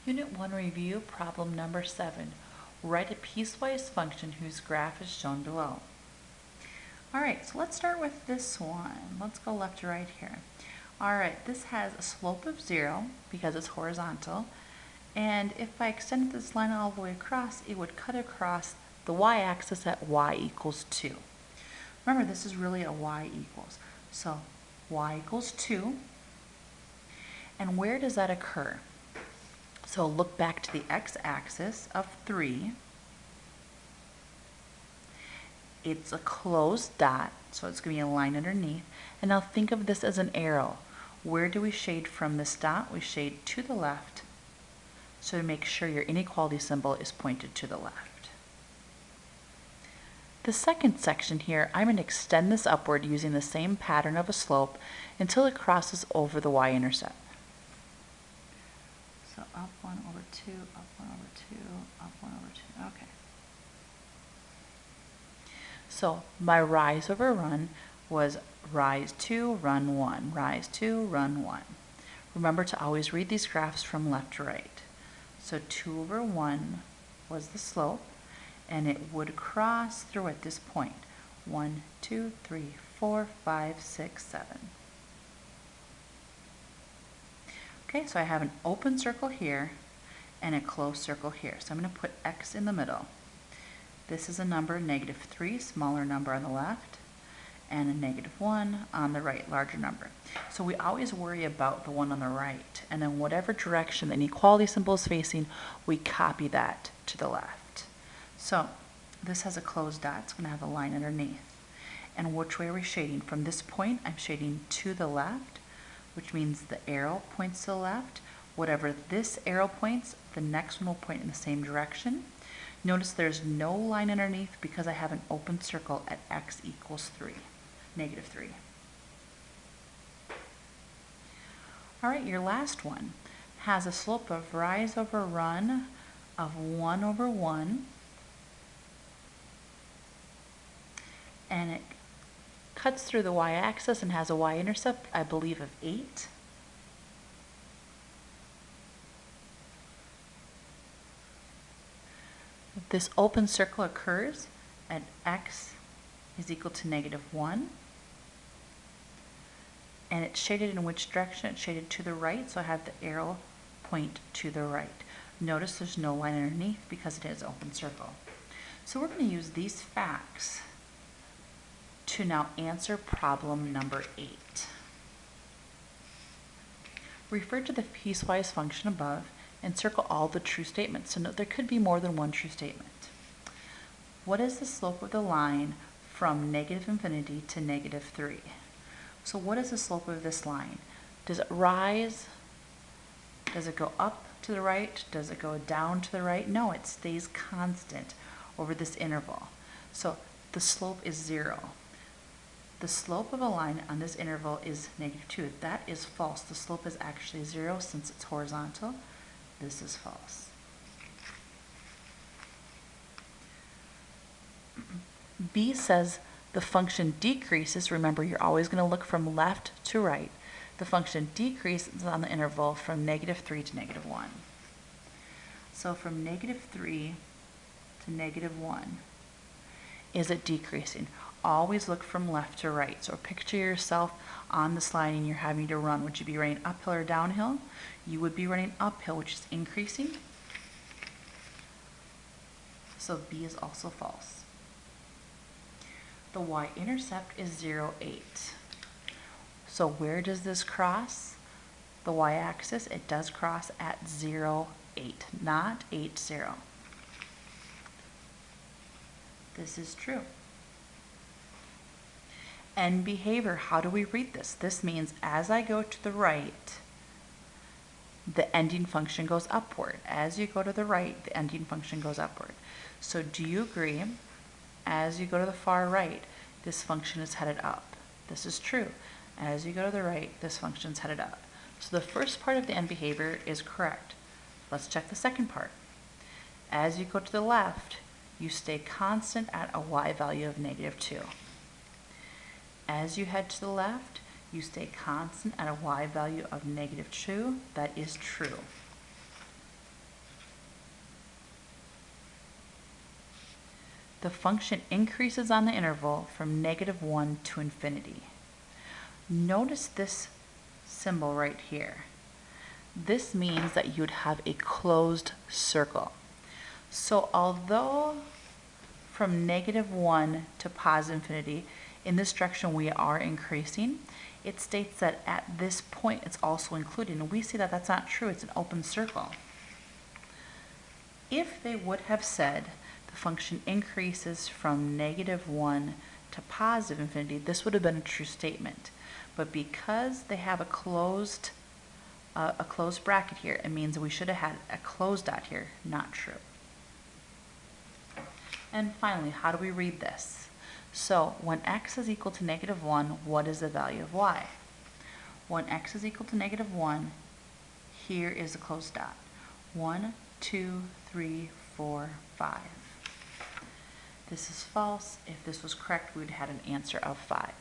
Unit 1 review, problem number 7. Write a piecewise function whose graph is shown below. Alright, so let's start with this one. Let's go left to right here. Alright, this has a slope of 0 because it's horizontal. And if I extended this line all the way across, it would cut across the y-axis at y equals 2. Remember, this is really a y equals. So y equals 2. And where does that occur? So look back to the x-axis of 3. It's a closed dot, so it's going to be a line underneath. And now think of this as an arrow. Where do we shade from this dot? We shade to the left. So to make sure your inequality symbol is pointed to the left. The second section here, I'm going to extend this upward using the same pattern of a slope until it crosses over the y-intercept. So up 1 over 2, up 1 over 2, up 1 over 2. Okay. So my rise over run was rise 2, run 1, rise 2, run 1. Remember to always read these graphs from left to right. So 2 over 1 was the slope, and it would cross through at this point. 1, 2, 3, 4, 5, 6, 7. Okay, so I have an open circle here and a closed circle here. So I'm going to put x in the middle. This is a number, -3, smaller number on the left, and a -1 on the right, larger number. So we always worry about the one on the right, and then whatever direction the inequality symbol is facing, we copy that to the left. So this has a closed dot, it's going to have a line underneath. And which way are we shading? From this point, I'm shading to the left, which means the arrow points to the left. Whatever this arrow points, the next one will point in the same direction. Notice there's no line underneath because I have an open circle at x equals 3, -3. All right, your last one has a slope of rise over run of 1 over 1. And it cuts through the y-axis and has a y-intercept, I believe, of 8. This open circle occurs at x is equal to -1. And it's shaded in which direction? It's shaded to the right, so I have the arrow point to the right. Notice there's no line underneath because it is open circle. So we're going to use these facts to now answer problem number 8. Refer to the piecewise function above and circle all the true statements. So note there could be more than one true statement. What is the slope of the line from -infinity to -3? So what is the slope of this line? Does it rise? Does it go up to the right? Does it go down to the right? No, it stays constant over this interval. So the slope is 0. The slope of a line on this interval is -2. That is false. The slope is actually 0 since it's horizontal. This is false. B says the function decreases. Remember, you're always going to look from left to right. The function decreases on the interval from -3 to -1. So from -3 to -1, is it decreasing? Always look from left to right. So picture yourself on this line and you're having to run. Would you be running uphill or downhill? You would be running uphill, which is increasing. So B is also false. The y-intercept is 0, 8. So where does this cross the y-axis? It does cross at 0, 8, not 8, 0. This is true. End behavior, how do we read this? This means as I go to the right, the ending function goes upward. As you go to the right, the ending function goes upward. So do you agree, as you go to the far right, this function is headed up? This is true. As you go to the right, this function is headed up. So the first part of the end behavior is correct. Let's check the second part. As you go to the left, you stay constant at a y value of -2. As you head to the left, you stay constant at a y value of -2. That is true. the function increases on the interval from -1 to infinity. Notice this symbol right here. This means that you'd have a closed circle. So although from -1 to positive infinity, in this direction we are increasing, it states that at this point it's also including, and we see that that's not true, it's an open circle. If they would have said the function increases from -1 to positive infinity, this would have been a true statement. But because they have a closed bracket here, it means we should have had a closed dot here, not true. And finally, how do we read this? So when x is equal to -1, what is the value of y? When x is equal to -1, here is a closed dot. 1, 2, 3, 4, 5. This is false. If this was correct, we would have had an answer of 5.